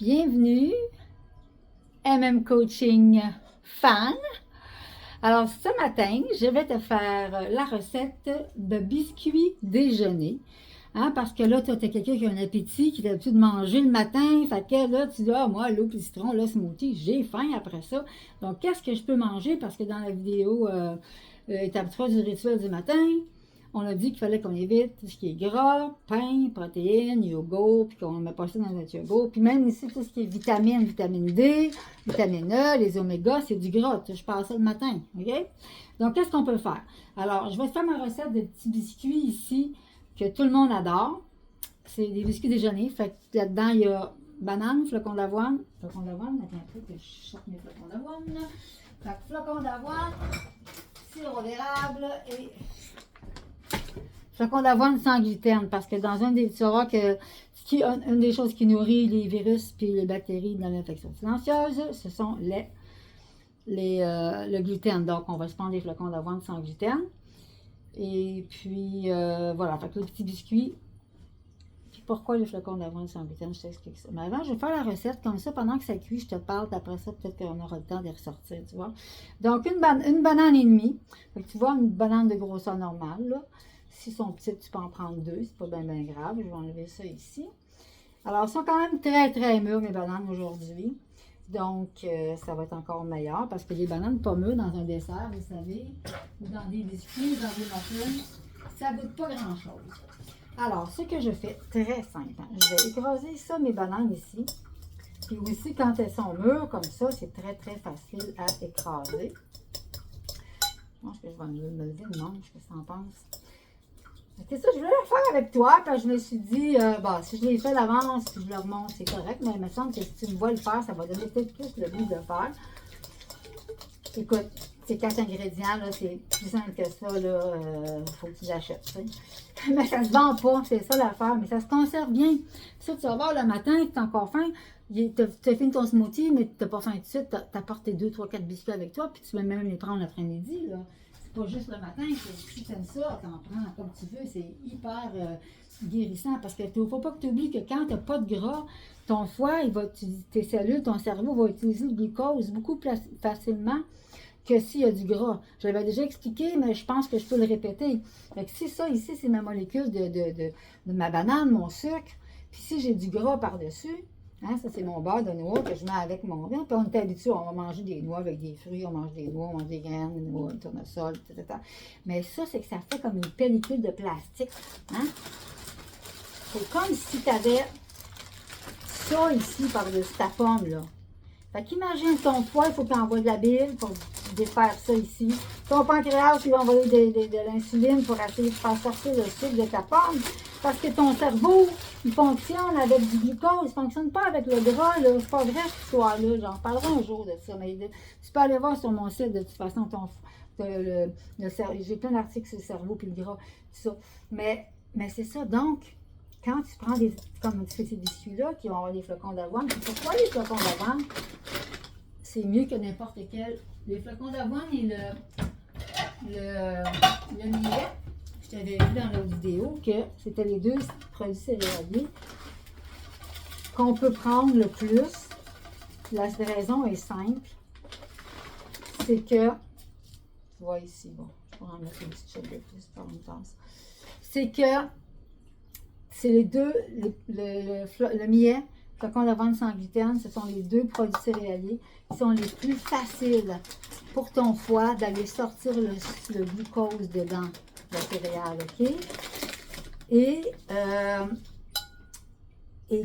Bienvenue, Coaching fan. Alors, ce matin, je vais te faire la recette de biscuits déjeuner. Hein, parce que là, tu as quelqu'un qui a un appétit, qui a l'habitude de manger le matin. Fait que là, tu dis, ah, moi, l'eau, puis le citron, le smoothie, j'ai faim après ça. Donc, qu'est-ce que je peux manger? Parce que dans la vidéo, étape 3 du rituel du matin, on a dit qu'il fallait qu'on évite tout ce qui est gras, pain, protéines, yogourt, puis qu'on ne met pas ça dans notre yogourt. Puis même ici, tout ce qui est vitamine D, vitamine E, les omégas, c'est du gras. Je passe ça le matin, OK? Donc, qu'est-ce qu'on peut faire? Alors, je vais te faire ma recette de petits biscuits ici que tout le monde adore. C'est des biscuits déjeuner. Fait que là-dedans, il y a banane, flocons d'avoine. Flocons d'avoine, attends un peu que je sorte mes flocons d'avoine. Fait que flocons d'avoine, sirop d'érable et flocons d'avoine sans gluten, parce que dans un des, tu vas voir que une des choses qui nourrit les virus et les bactéries dans l'infection silencieuse, ce sont le gluten. Donc, on va se prendre des flocons d'avoine sans gluten. Et puis, voilà, fait que le petit biscuit. Puis pourquoi les flocons d'avoine sans gluten, je t'explique ça. Mais avant, je vais faire la recette comme ça, pendant que ça cuit, je te parle, après ça, peut-être qu'on aura le temps de ressortir, tu vois. Donc, une banane et demie. Fait que tu vois, une banane de grosseur normale, là. Si sont petites, tu peux en prendre deux, c'est pas bien grave. Je vais enlever ça ici. Alors, elles sont quand même très mûres, mes bananes, aujourd'hui. Donc, ça va être encore meilleur parce que les bananes pas mûres dans un dessert, vous savez, ou dans des biscuits, dans des muffins, ça goûte pas grand-chose. Alors, ce que je fais, très simple, hein, je vais écraser ça, mes bananes ici. Puis aussi, quand elles sont mûres comme ça, c'est très facile à écraser. Je pense que je vais me lever le manche, qu'est-ce que tu en penses? C'est ça, je voulais le faire avec toi, parce que je me suis dit, bon, si je l'ai fait d'avance, si je le remonte, c'est correct, mais il me semble que si tu me vois le faire, ça va donner peut-être plus le goût de le faire. Écoute, c'est 4 ingrédients, là, c'est plus simple que ça, là, faut que tu l'achètes, tu sais. Mais ça se vend pas, c'est ça l'affaire, mais ça se conserve bien. Ça, tu vas voir le matin, tu as encore faim, tu as fini ton smoothie, mais tu n'as pas faim tout de suite, tu apportes tes 2, 3, 4 biscuits avec toi, puis tu peux même les prendre l'après-midi, là. Pas juste le matin, si tu aimes ça, t'en prends comme tu veux, c'est hyper guérissant parce que il ne faut pas que tu oublies que quand tu n'as pas de gras, ton foie, tes cellules, ton cerveau va utiliser le glucose beaucoup plus facilement que s'il y a du gras. Je l'avais déjà expliqué, mais je pense que je peux le répéter. Fait que si ça, ici, c'est ma molécule de ma banane, mon sucre, puis si j'ai du gras par-dessus, hein, ça, c'est mon beurre de noix que je mets avec mon vin. Puis on est habitué, on va manger des noix avec des fruits, on mange des noix, on mange des graines, des noix, du tournesol, etc. Mais ça, c'est que ça fait comme une pellicule de plastique. Hein? C'est comme si tu avais ça ici par-dessus ta pomme, là. Fait qu'imagine ton foie, il faut qu'il envoie de la bile pour défaire ça ici. Ton pancréas, il va envoyer de l'insuline pour essayer de faire sortir le sucre de ta pomme. Parce que ton cerveau, il fonctionne avec du glucose, il ne fonctionne pas avec le gras, là. C'est pas vrai cette histoire-là. J'en parlerai un jour de ça. Mais tu peux aller voir sur mon site, de toute façon, j'ai plein d'articles sur le cerveau puis le gras, tout ça. Mais c'est ça. Donc, quand tu prends comme tu fais ces biscuits-là, qui vont avoir des flocons d'avoine, pourquoi les flocons d'avoine, c'est mieux que n'importe quel. Les flocons d'avoine et le millet, je t'avais vu dans la vidéo que c'était les deux produits céréaliers qu'on peut prendre le plus. La raison est simple. C'est que, tu vois ici, bon, je pourrais en mettre une petite chèque de plus par une tasse. C'est que c'est les deux, le millet, flocons d'avoine sans gluten, ce sont les deux produits céréaliers qui sont les plus faciles pour ton foie d'aller sortir le glucose dedans de la céréale, OK? Et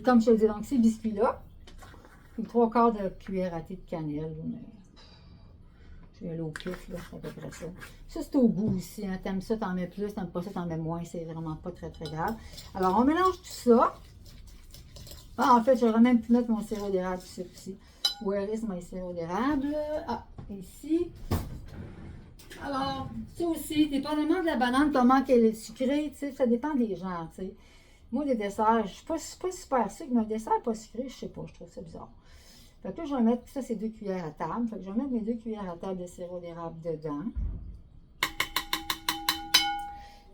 comme je te dis, donc ces biscuits-là, une 3/4 de cuillère à thé de cannelle, je vais aller au pif, là, c'est à peu près ça. Ça, c'est au goût aussi. Hein. T'aimes ça, t'en mets plus. T'aimes pas ça, t'en mets moins. C'est vraiment pas très grave. Alors, on mélange tout ça. Ah, en fait, j'aurais même pu mettre mon sirop d'érable ici. Where is my sirop d'érable? Ah, ici. Alors, ça aussi, dépendamment de la banane, comment qu'elle est sucrée, tu sais, ça dépend des gens, tu sais. Moi, les desserts, je ne suis pas super sucre, mais un dessert pas sucré, je sais pas, je trouve ça bizarre. Fait que là, je vais mettre, ça c'est 2 cuillères à table. Fait que je vais mettre mes 2 cuillères à table de sirop d'érable dedans.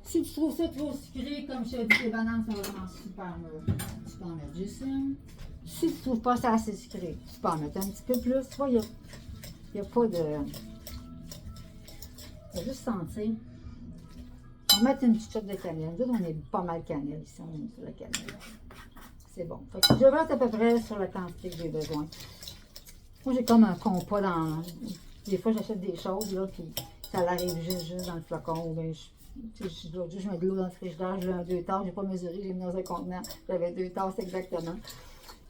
Si tu trouves ça trop sucré, comme je te dis, les bananes sont vraiment super mûres, tu peux en mettre juste une. Si tu ne trouves pas ça assez sucré, tu peux en mettre un petit peu plus. Tu vois, il n'y a pas de... Il faut juste sentir. On va mettre une petite shot de cannelle. Nous, on est pas mal cannelle ici, on aime sur la cannelle. C'est bon. Fait que je vais à peu près sur la quantité que j'ai besoin. Moi, j'ai comme un compas dans... Des fois, j'achète des choses, là, puis ça arrive juste dans le flacon. Ou bien, je mets de l'eau dans le frigidaire, je l'ai en 2 tasses, je n'ai pas mesuré, j'ai mis dans un contenant. J'avais 2 tasses exactement.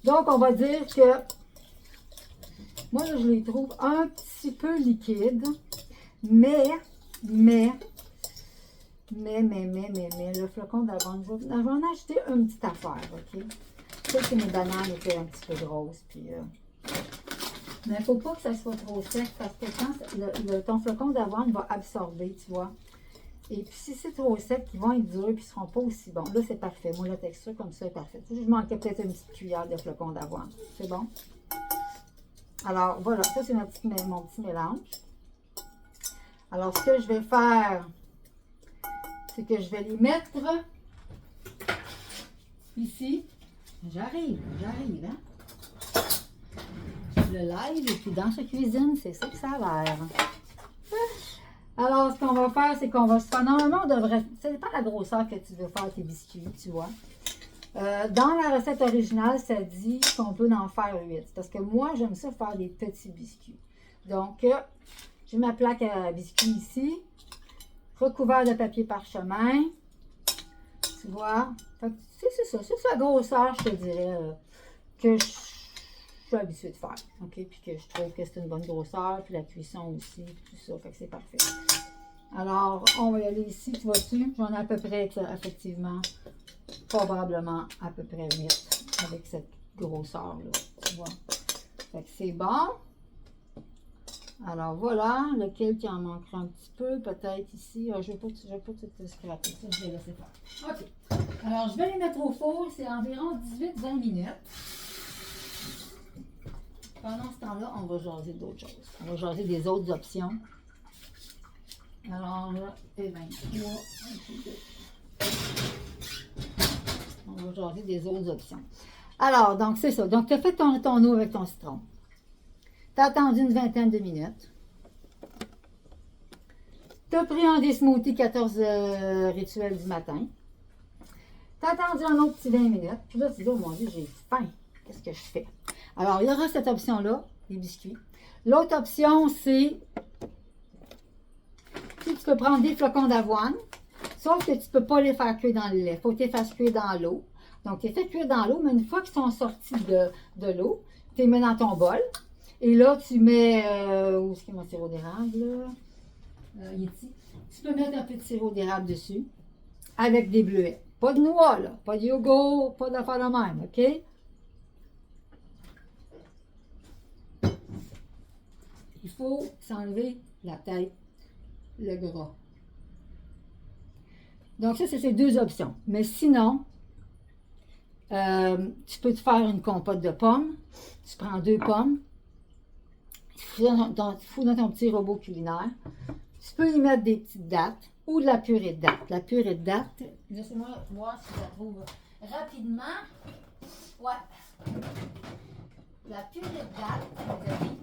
Donc, on va dire que moi, là, je les trouve un petit peu liquides, mais, le flocon d'avoine, je vais en acheter une petite affaire, OK? Peut-être que mes bananes étaient un petit peu grosses, puis... mais il ne faut pas que ça soit trop sec, parce que quand ton flocon d'avoine va absorber, tu vois. Et puis, si c'est trop sec, ils vont être durs, puis ils ne seront pas aussi bons. Là, c'est parfait. Moi, la texture comme ça est parfaite. Je manquais peut-être une petite cuillère de flocon d'avoine. C'est bon? Alors, voilà. Ça, c'est mon petit mélange. Alors, ce que je vais faire, c'est que je vais les mettre ici. J'arrive, hein? Le live, et puis dans sa cuisine, c'est ça que ça a l'air. Alors, ce qu'on va faire, c'est qu'on va se faire... Normalement, on devrait... Ça dépend de la grosseur que tu veux faire tes biscuits, tu vois. Dans la recette originale, ça dit qu'on peut en faire 8. Parce que moi, j'aime ça faire des petits biscuits. Donc, j'ai ma plaque à biscuits ici. Recouvert de papier parchemin. Tu vois. C'est ça. C'est ça la grosseur, je te dirais, que je suis habituée de faire. OK? Puis que je trouve que c'est une bonne grosseur. Puis la cuisson aussi. Tout ça. Fait que c'est parfait. Alors, on va y aller ici. Tu vois-tu? J'en ai à peu près, effectivement, probablement à peu près 8 avec cette grosseur-là. Tu vois? Fait que c'est bon. Alors voilà, lequel qui en manquera un petit peu, peut-être ici. Je ne vais pas tout scraper, ça je vais laisser faire. OK. Alors je vais les mettre au four, c'est environ 18-20 minutes. Pendant ce temps-là, on va jaser d'autres choses. On va jaser des autres options. Alors là, c'est 23. On va jaser des autres options. Alors, donc c'est ça. Donc tu as fait ton eau avec ton citron. Tu as attendu une vingtaine de minutes. Tu as pris un des smoothies 14 rituels du matin. Tu as attendu un autre petit 20 minutes. Puis là, tu dis, oh mon Dieu, j'ai faim. Qu'est-ce que je fais? Alors, il y aura cette option-là, les biscuits. L'autre option, c'est tu peux prendre des flocons d'avoine, sauf que tu ne peux pas les faire cuire dans le lait. Il faut que tu les fasses cuire dans l'eau. Donc, tu les fais cuire dans l'eau, mais une fois qu'ils sont sortis de l'eau, tu les mets dans ton bol. Et là, tu mets, où est-ce qu'il y a mon sirop d'érable, là? Ici. Tu peux mettre un peu de sirop d'érable dessus, avec des bleuets. Pas de noix, là, pas de yogourt, pas d'affaire de même, OK? Il faut s'enlever la tête, le gras. Donc ça, c'est ces deux options. Mais sinon, tu peux te faire une compote de pommes. Tu prends 2 pommes. Fous dans ton petit robot culinaire. Tu peux y mettre des petites dattes ou de la purée de dattes. La purée de dattes, laissez-moi voir si je la trouve rapidement. Ouais. La purée de dattes, les amis.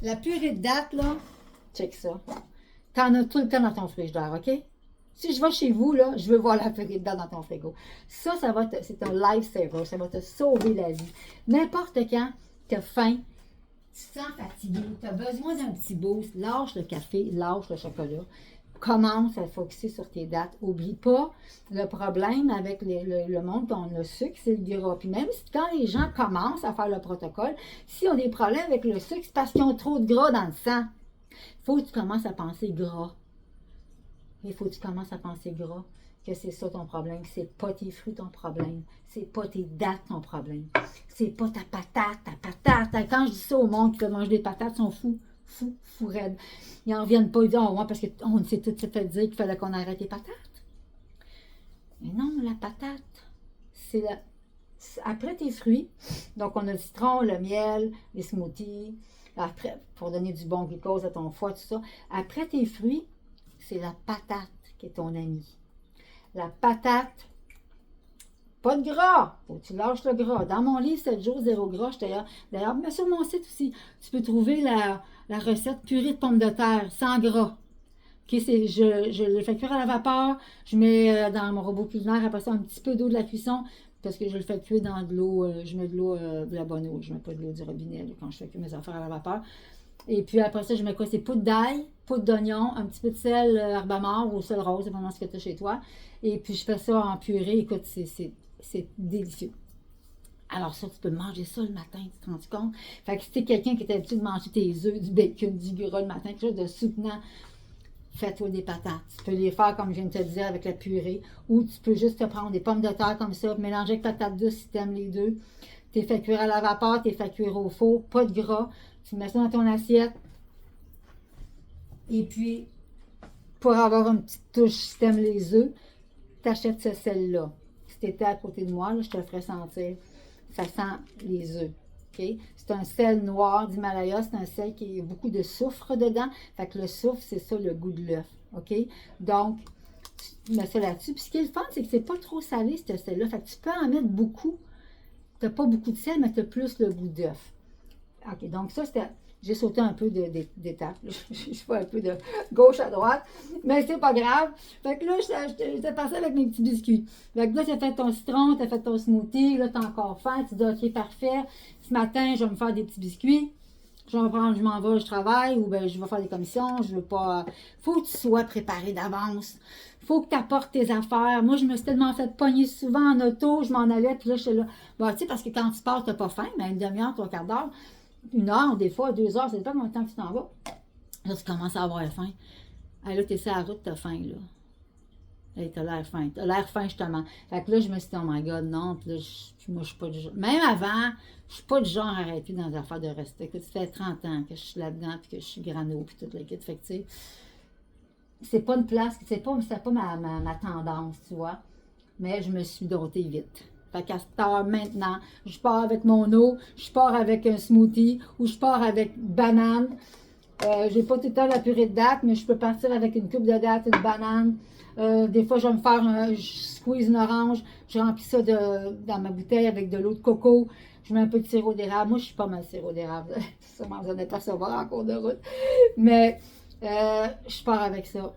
La purée de dattes, là, check ça. T'en as tout le temps dans ton frigidaire, OK? Si je vais chez vous, là, je veux voir la purée de dattes dans ton frigo. Ça c'est un lifesaver. Ça va te sauver la vie. N'importe quand, tu as faim, tu te sens fatigué, tu as besoin d'un petit boost, lâche le café, lâche le chocolat. Commence à focuser sur tes dates. Oublie pas, le problème avec le monde, le sucre, c'est le gras. Puis même si quand les gens commencent à faire le protocole, s'ils ont des problèmes avec le sucre, c'est parce qu'ils ont trop de gras dans le sang. Il faut que tu commences à penser gras. Il faut que tu commences à penser gras, que c'est ça ton problème. C'est pas tes fruits ton problème. C'est pas tes dates ton problème. C'est pas ta patate. Quand je dis ça au monde qui veut manger des patates, ils sont fous raides. Ils n'en viennent pas, ils disent, oh, ouais, parce qu'on s'est tout fait dire qu'il fallait qu'on arrête les patates. Mais non, la patate, c'est après tes fruits. Donc, on a le citron, le miel, les smoothies, après, pour donner du bon glucose à ton foie, tout ça. Après tes fruits, c'est la patate qui est ton amie. La patate Pas de gras. Faut que tu lâches le gras. Dans mon livre 7 jours, 0 gras, d'ailleurs, mais sur mon site aussi, tu peux trouver la recette purée de pommes de terre sans gras. Okay, je le fais cuire à la vapeur. Je mets dans mon robot culinaire, après ça, un petit peu d'eau de la cuisson. Parce que je le fais cuire dans de l'eau. Je mets de l'eau, de la bonne eau. Je ne mets pas de l'eau du robinet là, quand je fais cuire mes affaires à la vapeur. Et puis après ça, je mets quoi? C'est poudre d'ail, poudre d'oignon, un petit peu de sel herbamore ou sel rose, dépendant ce que tu as chez toi. Et puis je fais ça en purée. Écoute, c'est délicieux. Alors ça, tu peux manger ça le matin, tu te rends compte? Fait que si tu es quelqu'un qui est habitué de manger tes œufs, du bacon, du gras le matin, quelque chose de soutenant, fais-toi des patates. Tu peux les faire comme je viens de te dire avec la purée. Ou tu peux juste te prendre des pommes de terre comme ça, mélanger avec patates douces si tu aimes les deux. Tu les fais cuire à la vapeur, tu les fais cuire au four, pas de gras. Tu mets ça dans ton assiette. Et puis, pour avoir une petite touche, si tu aimes les œufs, tu achètes ce sel-là. Si tu étais à côté de moi, là, je te le ferais sentir. Ça sent les œufs. Okay? C'est un sel noir d'Himalaya, c'est un sel qui a beaucoup de soufre dedans. Fait que le soufre, c'est ça le goût de l'œuf. OK? Donc, tu mets ça là-dessus. Puis ce qui est le fun, c'est que c'est pas trop salé, ce sel-là. Fait que tu peux en mettre beaucoup. Tu n'as pas beaucoup de sel, mais tu as plus le goût d'œuf. OK, donc ça, c'était. J'ai sauté un peu d'étapes. Je fais un peu de gauche à droite. Mais c'est pas grave. Fait que là, j'étais passée avec mes petits biscuits. Fait que là, tu as fait ton citron, tu as fait ton smoothie. Là, tu as encore faim. Tu dis, OK, parfait. Ce matin, je vais me faire des petits biscuits. Je m'en vais, je travaille ou bien je vais faire des commissions. Je veux pas. Faut que tu sois préparé d'avance. Faut que tu apportes tes affaires. Moi, je me suis tellement fait pogner souvent en auto. Je m'en allais. Puis là, j'étais là. Bon, tu sais, parce que quand tu pars, tu n'as pas faim. Mais une demi-heure, 3/4 d'heure. 1 heure, des fois, 2 heures, ça dépend combien de temps que tu t'en vas. Là, tu commences à avoir faim. Là, tu es sur la route, tu as faim, là. Hey, t'as l'air faim. T'as l'air faim, justement. Fait que là, je me suis dit, oh my God, non. Puis là, moi, je suis pas du genre. Même avant, je suis pas du genre à arrêter dans les affaires de rester. Ça fait 30 ans que je suis là-dedans, puis que je suis grano, puis toute la kit. Fait que, tu sais, c'est pas une place, c'est pas ma tendance, tu vois. Mais je me suis dotée vite. Fait qu'à cette heure, maintenant, je pars avec mon eau, je pars avec un smoothie ou je pars avec banane. J'ai pas tout le temps la purée de dattes, mais je peux partir avec une coupe de dattes, une banane. Des fois, je vais me faire je squeeze une orange, je remplis ça dans ma bouteille avec de l'eau de coco. Je mets un peu de sirop d'érable. Moi, je suis pas mal sirop d'érable. Sûrement, vous en êtes apercevoir en cours de route. Mais je pars avec ça.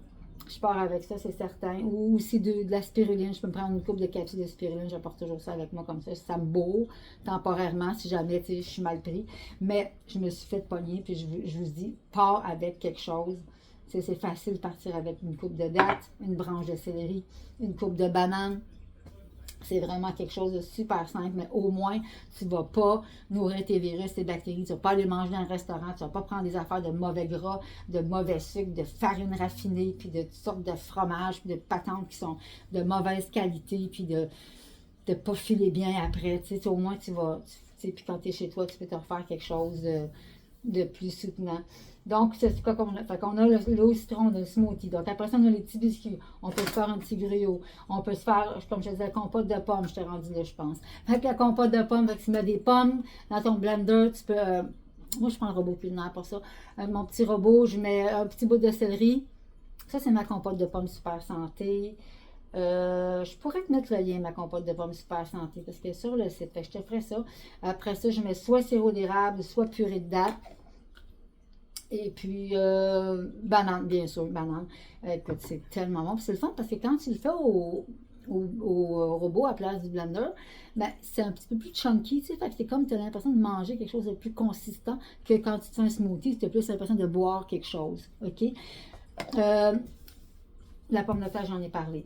Je pars avec ça, c'est certain. Ou aussi de la spiruline. Je peux me prendre une coupe de capsules de spiruline. J'apporte toujours ça avec moi comme ça me bourre temporairement si jamais je suis mal pris. Mais je me suis fait pogner. Puis je vous dis, pars avec quelque chose. C'est facile de partir avec une coupe de dattes, une branche de céleri, une coupe de banane. C'est vraiment quelque chose de super simple, mais au moins, tu ne vas pas nourrir tes virus, tes bactéries. Tu ne vas pas aller manger dans un restaurant. Tu ne vas pas prendre des affaires de mauvais gras, de mauvais sucre, de farine raffinée, puis de toutes sortes de fromages, puis de patentes qui sont de mauvaise qualité, puis de pas filer bien après. Tu sais, au moins, tu vas... Puis quand tu es chez toi, tu peux te refaire quelque chose de plus soutenant. Donc, c'est quoi qu'on a? Fait qu'on a l'eau citron, le smoothie. Donc, après ça, on a les petits biscuits. On peut se faire un petit griot. On peut se faire, comme je disais, la compote de pommes. Je t'ai rendu là, je pense. Fait que la compote de pommes, fait que tu mets des pommes dans ton blender. Tu peux... moi, je prends le robot culinaire pour ça. Mon petit robot, je mets un petit bout de céleri. Ça, c'est ma compote de pommes super santé. Je pourrais te mettre le lien, ma compote de pommes super santé, parce que sur le site, fait que je te ferai ça. Après ça, je mets soit sirop d'érable, soit purée de dattes. Et puis, banane, bien sûr, banane. Écoute, c'est tellement bon. Puis c'est le fun parce que quand tu le fais au robot à place du blender, ben, c'est un petit peu plus chunky, tu sais. Fait que c'est comme tu as l'impression de manger quelque chose de plus consistant que quand tu fais un smoothie, tu as plus l'impression de boire quelque chose. OK? La pomme de terre, j'en ai parlé.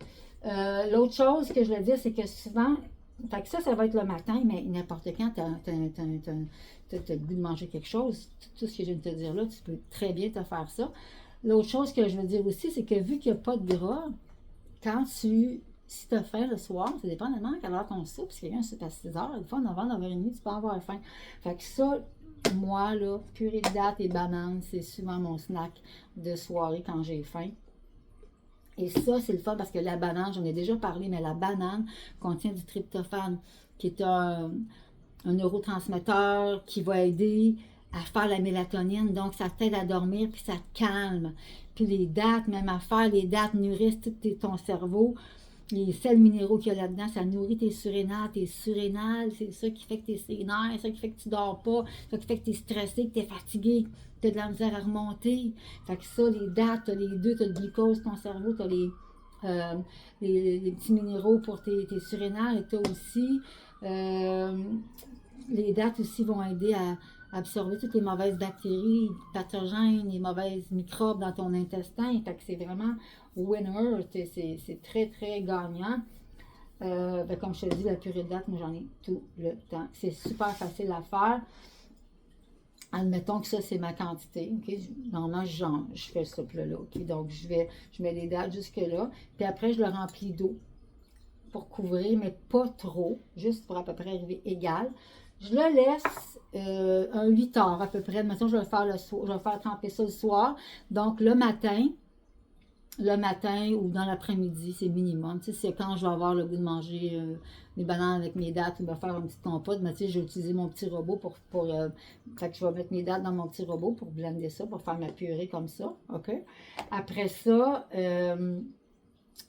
L'autre chose que je veux dire, c'est que souvent, fait que ça va être le matin, mais n'importe quand, tu as le goût de manger quelque chose. Tout ce que je viens de te dire là, tu peux très bien te faire ça. L'autre chose que je veux dire aussi, c'est que vu qu'il n'y a pas de gras, si tu as faim le soir, ça dépend de quelle heure qu'on soupe, parce que quelqu'un soupe à 6 heures, des fois, 9h, 9h30, tu peux avoir faim. Fait que ça, moi, là, purée de dattes et bananes, c'est souvent mon snack de soirée quand j'ai faim. Et ça, c'est le fun parce que la banane, j'en ai déjà parlé, mais la banane contient du tryptophane, qui est un neurotransmetteur qui va aider à faire la mélatonine. Donc, ça t'aide à dormir, puis ça te calme. Puis les dattes, même à faire, les dattes nourrissent tout ton cerveau. les sels minéraux qu'il y a là-dedans, ça nourrit tes surrénales, c'est ça qui fait que t'es sénère, c'est ça qui fait que tu dors pas, ça qui fait que t'es stressé, que t'es fatigué, que t'as de la misère à remonter. Fait que ça, les dates, t'as les deux, t'as le glucose, ton cerveau, t'as euh, les petits minéraux pour tes surrénales, et t'as aussi les dates aussi vont aider à absorber toutes les mauvaises bactéries, pathogènes, les mauvaises microbes dans ton intestin. Fait que c'est vraiment winner, c'est très très gagnant. Ben comme je te dis, la purée de dates, moi j'en ai tout le temps. C'est super facile à faire. Admettons que ça, c'est ma quantité. Okay? Normalement, je fais ce plat-là. Okay? Donc, je mets les dates jusque-là. Puis après, je le remplis d'eau pour couvrir, mais pas trop, juste pour à peu près arriver égal. Je le laisse un 8 heures à peu près. Maintenant, je vais le faire le soir, je vais faire tremper ça le soir. Donc, le matin ou dans l'après-midi, c'est minimum. Tu sais, c'est quand je vais avoir le goût de manger des bananes avec mes dates ou de faire une petite compote. Mais tu sais, j'ai utilisé mon petit robot fait que je vais mettre mes dates dans mon petit robot pour blender ça, pour faire ma purée comme ça. OK? Après ça,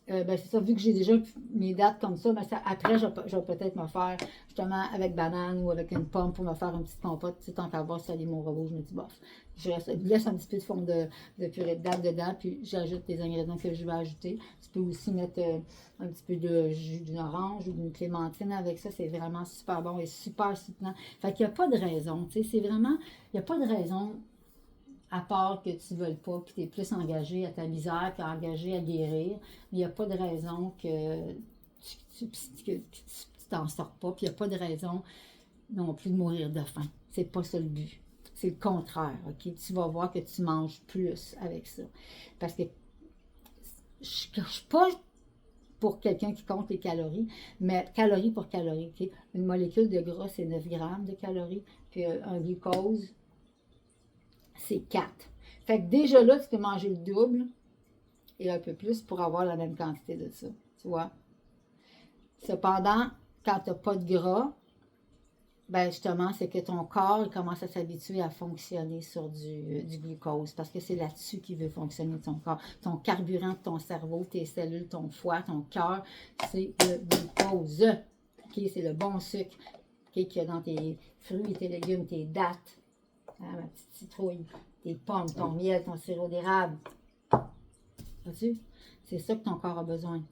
ben c'est ça, vu que j'ai déjà mes dates comme ça, ben après, je vais peut-être me faire justement avec banane ou avec une pomme pour me faire une petite compote. Tu sais, tant qu'à voir salir mon robot, je me dis, bof, je laisse un petit peu de fond de purée de dates dedans, puis j'ajoute les ingrédients que je vais ajouter. Tu peux aussi mettre un petit peu de jus d'une orange ou d'une clémentine avec ça, c'est vraiment super bon et super soutenant. Fait qu'il n'y a pas de raison, tu sais, c'est vraiment, il n'y a pas de raison à part que tu ne veuilles pas, que tu es plus engagé à ta misère qu'engagé à guérir. Il n'y a pas de raison que tu t'en sors pas, puis il n'y a pas de raison non plus de mourir de faim. C'est pas ça le but. C'est le contraire, OK? Tu vas voir que tu manges plus avec ça. Parce que je ne suis pas pour quelqu'un qui compte les calories, mais calorie pour calorie, OK? Une molécule de gras, c'est 9 grammes de calories, puis un glucose, c'est 4. Fait que déjà là, tu peux manger le double et un peu plus pour avoir la même quantité de ça. Tu vois? Cependant, quand tu n'as pas de gras, ben justement, c'est que ton corps il commence à s'habituer à fonctionner sur du glucose parce que c'est là-dessus qu'il veut fonctionner ton corps. Ton carburant de ton cerveau, tes cellules, ton foie, ton cœur, c'est le glucose. Okay? C'est le bon sucre qu'il y a dans tes fruits, tes légumes, tes dattes. Ah, ma petite citrouille, tes pommes, ton miel, ton sirop d'érable. Vois-tu? C'est ça que ton corps a besoin.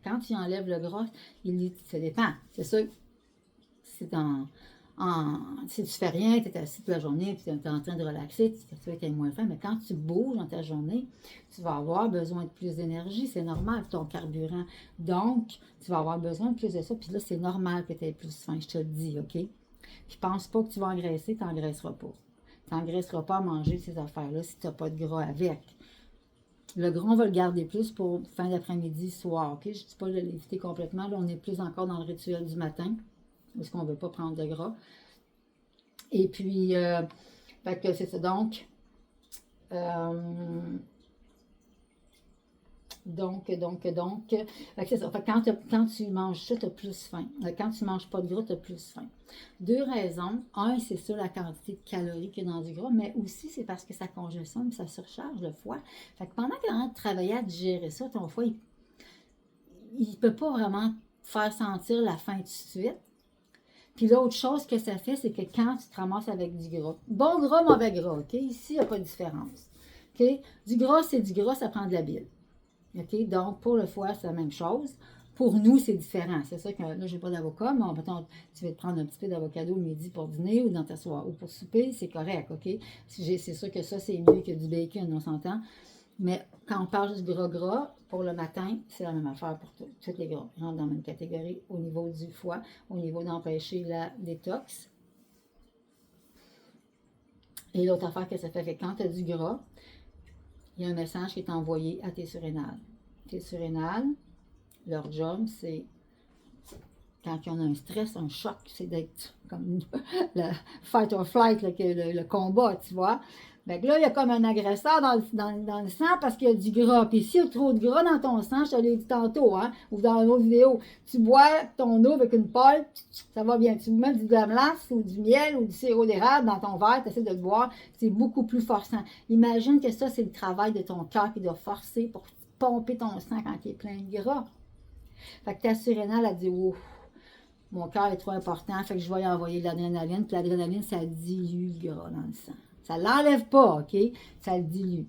Quand tu enlèves le gras, ça dépend. C'est sûr, si tu fais rien, tu es assis toute la journée, puis tu es en train de relaxer, tu vas être moins faim, mais quand tu bouges dans ta journée, tu vas avoir besoin de plus d'énergie, c'est normal, ton carburant. Donc, tu vas avoir besoin de plus de ça, puis là, c'est normal que tu aies plus faim, je te le dis, OK? Puis pense pas que tu vas engraisser, tu n'engraisseras pas. Tu n'engraisseras pas à manger ces affaires-là si tu n'as pas de gras avec. Le gras, on va le garder plus pour fin d'après-midi, soir. OK? Je ne dis pas de l'éviter complètement. Là, on est plus encore dans le rituel du matin, parce qu'on ne veut pas prendre de gras. Et puis, fait que c'est ça. Donc, c'est ça. Fait que quand tu manges ça, tu as plus faim. Quand tu ne manges pas de gras, tu as plus faim. Deux raisons. Un, c'est ça, la quantité de calories qu'il y a dans du gras, mais aussi, c'est parce que ça congestionne, ça surcharge le foie. Fait que pendant que tu es en train de travailler à digérer ça, ton foie, il ne peut pas vraiment faire sentir la faim tout de suite. Puis l'autre chose que ça fait, c'est que quand tu te ramasses avec du gras, bon gras, mauvais gras, OK? Ici, il n'y a pas de différence. OK? Du gras, c'est du gras, ça prend de la bile. OK? Donc, pour le foie, c'est la même chose. Pour nous, c'est différent. C'est sûr que là, je n'ai pas d'avocat, mais mettons, tu vas te prendre un petit peu d'avocado le midi pour dîner ou dans ta soirée ou pour souper, c'est correct, OK? C'est sûr que ça, c'est mieux que du bacon, on s'entend. Mais quand on parle du gras, pour le matin, c'est la même affaire pour tous les gras. Ils rentrent dans la même catégorie au niveau du foie, au niveau d'empêcher la détox. Et l'autre affaire que ça fait, c'est que quand tu as du gras, il y a un message qui est envoyé à tes surrénales. Tes surrénales, leur job, c'est quand ils ont un stress, un choc, c'est d'être comme le fight or flight, le combat, tu vois. Fait que là, il y a comme un agresseur dans le sang parce qu'il y a du gras. Puis s'il y a trop de gras dans ton sang, je te l'ai dit tantôt, hein, ou dans une autre vidéo, tu bois ton eau avec une poêle, ça va bien. Tu mets du glace ou du miel ou du sirop d'érable dans ton verre, tu essaies de le boire, c'est beaucoup plus forçant. Imagine que ça, c'est le travail de ton cœur qui doit forcer pour pomper ton sang quand il est plein de gras. Fait que ta surrénale, elle dit, ouf, mon cœur est trop important, fait que je vais y envoyer de l'adrénaline. Puis l'adrénaline, ça dilue le gras dans le sang. Ça ne l'enlève pas, OK? Ça le dilue.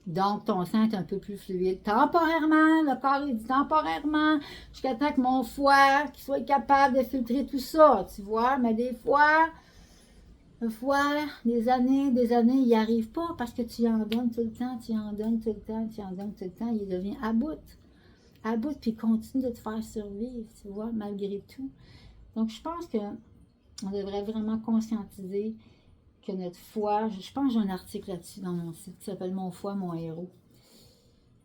Donc, ton sang est un peu plus fluide. Temporairement, le corps il dit temporairement, jusqu'à temps que mon foie qui soit capable de filtrer tout ça, tu vois. Mais des fois, des années, il n'y arrive pas parce que tu en donnes tout le temps, tu en donnes tout le temps, tu en donnes tout le temps, il devient à bout, puis il continue de te faire survivre, tu vois, malgré tout. Donc, je pense qu'on devrait vraiment conscientiser que notre foie, je pense que j'ai un article là-dessus dans mon site qui s'appelle Mon foie, mon héros.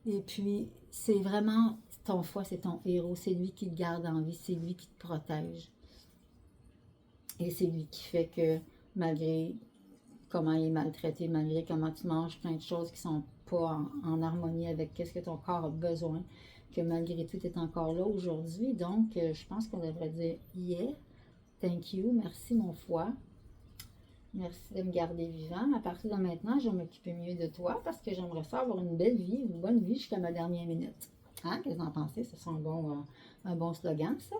Et puis, c'est vraiment ton foie, c'est ton héros, c'est lui qui te garde en vie, c'est lui qui te protège. Et c'est lui qui fait que, malgré comment il est maltraité, malgré comment tu manges plein de choses qui sont pas en harmonie avec ce que ton corps a besoin, que malgré tout, tu es encore là aujourd'hui. Donc, je pense qu'on devrait dire « Yeah, thank you, merci mon foie. Merci de me garder vivant. À partir de maintenant, je vais m'occuper mieux de toi parce que j'aimerais ça avoir une belle vie, une bonne vie jusqu'à ma dernière minute. » Hein? Qu'est-ce que vous en pensez? Ce sera un bon slogan, ça.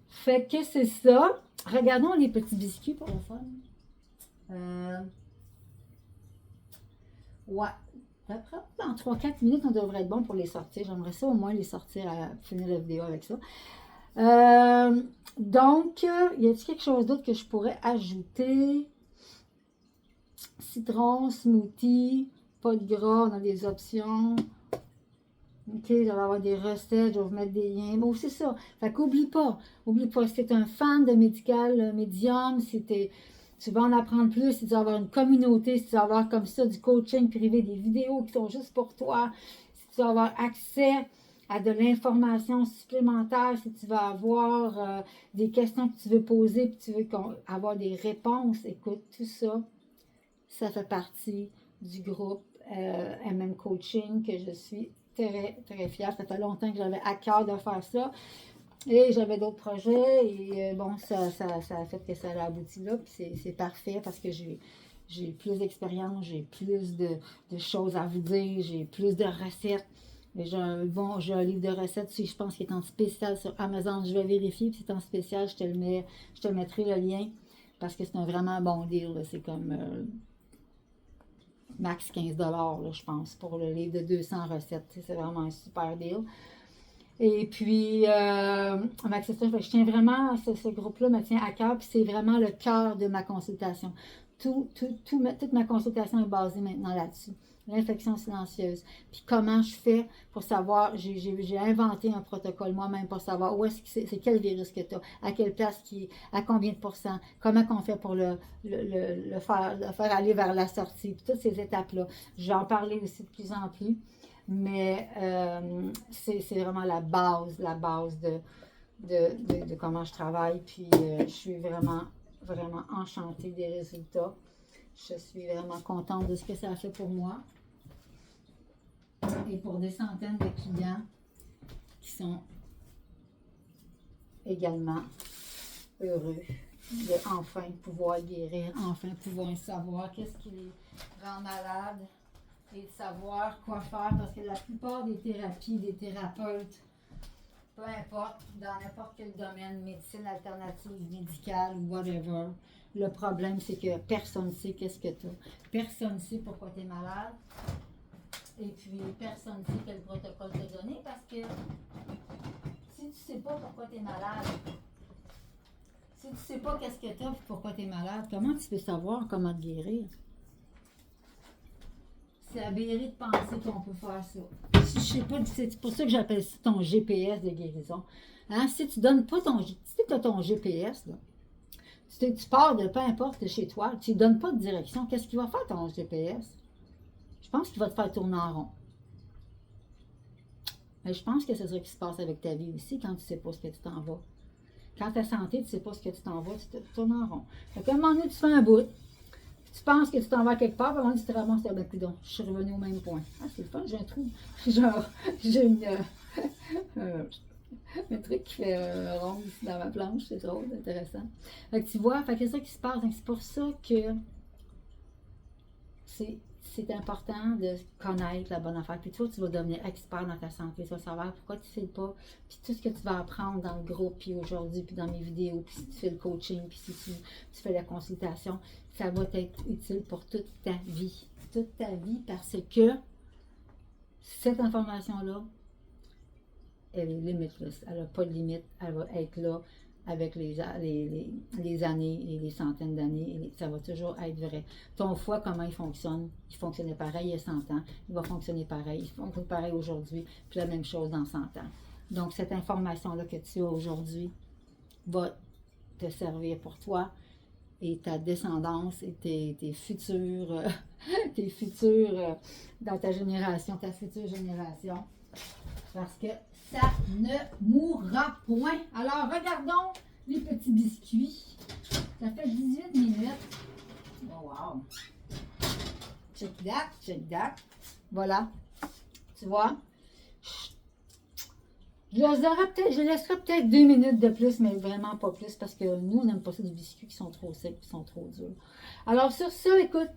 Fait que c'est ça. Regardons les petits biscuits pour le fun. Ouais. Après, dans 3-4 minutes, on devrait être bon pour les sortir. J'aimerais ça au moins les sortir à finir la vidéo avec ça. Donc, y a-t-il quelque chose d'autre que je pourrais ajouter? Citron, smoothie, pas de gras, on a des options. OK, je vais avoir des recettes, je vais vous mettre des liens. Bon, c'est ça. Fait qu'oublie pas, si tu es un fan de médical médium, si tu veux en apprendre plus, si tu veux avoir une communauté, si tu veux avoir comme ça du coaching privé, des vidéos qui sont juste pour toi, si tu veux avoir accès à de l'information supplémentaire, si tu veux avoir des questions que tu veux poser, puis tu veux avoir des réponses, écoute, tout ça, ça fait partie du groupe MM Coaching que je suis très, très fière. Ça fait longtemps que j'avais à cœur de faire ça. Et j'avais d'autres projets et bon, ça a fait que ça a abouti là. Puis c'est parfait parce que j'ai plus d'expérience, j'ai plus de choses à vous dire, j'ai plus de recettes. J'ai un livre de recettes, je pense qu'il est en spécial sur Amazon. Je vais vérifier, puis c'est en spécial, je te mettrai le lien parce que c'est un vraiment bon deal. C'est comme max 15 $, je pense, pour le livre de 200 recettes. C'est vraiment un super deal. Et puis, c'est ça, je tiens vraiment, ce groupe-là me tient à cœur, puis c'est vraiment le cœur de ma consultation. Toute ma consultation est basée maintenant là-dessus. L'infection silencieuse. Puis comment je fais pour savoir, j'ai inventé un protocole moi-même pour savoir où est-ce que c'est quel virus que tu as, à quelle place, à combien de pourcents, comment qu'on fait pour le faire aller vers la sortie, puis toutes ces étapes-là. Je vais en parler aussi de plus en plus. Mais c'est vraiment la base de comment je travaille. Puis je suis vraiment, vraiment enchantée des résultats. Je suis vraiment contente de ce que ça a fait pour moi. Et pour des centaines de clients qui sont également heureux de enfin pouvoir guérir, enfin pouvoir savoir qu'est-ce qui les rend malades. Et de savoir quoi faire, parce que la plupart des thérapies, des thérapeutes, peu importe, dans n'importe quel domaine, médecine alternative, médicale ou whatever, le problème c'est que personne ne sait qu'est-ce que tu as. Personne ne sait pourquoi tu es malade. Et puis, personne ne sait quel protocole te donner, parce que si tu ne sais pas pourquoi tu es malade, si tu ne sais pas qu'est-ce que tu as et pourquoi tu es malade, comment tu peux savoir comment te guérir? C'est aberré de penser qu'on peut faire ça. Si je sais pas, c'est pour ça que j'appelle ça ton GPS de guérison. Hein? Si tu donnes pas ton GPS, là, tu pars de peu importe de chez toi, tu ne donnes pas de direction, qu'est-ce qu'il va faire ton GPS? Je pense qu'il va te faire tourner en rond. Mais je pense que c'est ça qui se passe avec ta vie aussi quand tu ne sais pas ce que tu t'en vas. Quand ta santé, tu ne sais pas ce que tu t'en vas, tu te tournes en rond. Fait qu'à un moment donné, tu fais un bout. Tu penses que tu t'en vas quelque part, puis à un moment donné, tu te ramasses, ben coudonc, je suis revenue au même point. Ah, c'est le fun, j'ai un trou. Genre, j'ai un truc qui fait rond ici dans ma planche, c'est drôle, intéressant. Fait que tu vois, fait que c'est ça qui se passe. Donc c'est pour ça que c'est important de connaître la bonne affaire. Puis toi, tu vas devenir expert dans ta santé. Tu vas savoir pourquoi tu ne files pas. Puis tout ce que tu vas apprendre dans le groupe, puis aujourd'hui, puis dans mes vidéos, puis si tu fais le coaching, puis si tu fais la consultation, ça va être utile pour toute ta vie. Toute ta vie, parce que cette information-là, elle est limitless. Elle n'a pas de limite. Elle va être là avec les années et les centaines d'années. Ça va toujours être vrai. Ton foie, comment il fonctionne? Il fonctionnait pareil il y a 100 ans. Il va fonctionner pareil. Il fonctionne pareil aujourd'hui. Puis la même chose dans 100 ans. Donc, cette information-là que tu as aujourd'hui va te servir pour toi et ta descendance et tes futurs, dans ta génération, ta future génération. Parce que ça ne mourra point. Alors, regardons les petits biscuits. Ça fait 18 minutes. Oh, wow! Check that, check that. Voilà. Tu vois? Je les laisserai peut-être 2 minutes de plus, mais vraiment pas plus, parce que nous, on n'aime pas ça des biscuits qui sont trop secs, qui sont trop durs. Alors, sur ça, écoute,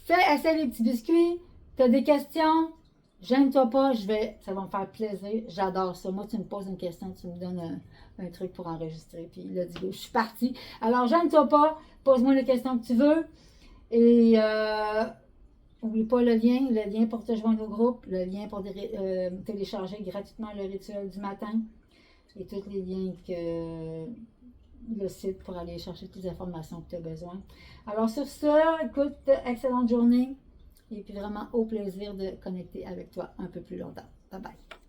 essaie les petits biscuits. Tu as des questions? Gêne-toi pas, ça va me faire plaisir. J'adore ça. Moi, tu me poses une question, tu me donnes un truc pour enregistrer. Puis là, je suis partie. Alors, gêne-toi pas, pose-moi les questions que tu veux. Et n'oublie pas le lien pour te joindre au groupe, le lien pour télécharger gratuitement le rituel du matin et tous les liens le site pour aller chercher toutes les informations que tu as besoin. Alors, sur ça, écoute, excellente journée. Et puis vraiment au plaisir de connecter avec toi un peu plus longtemps. Bye bye.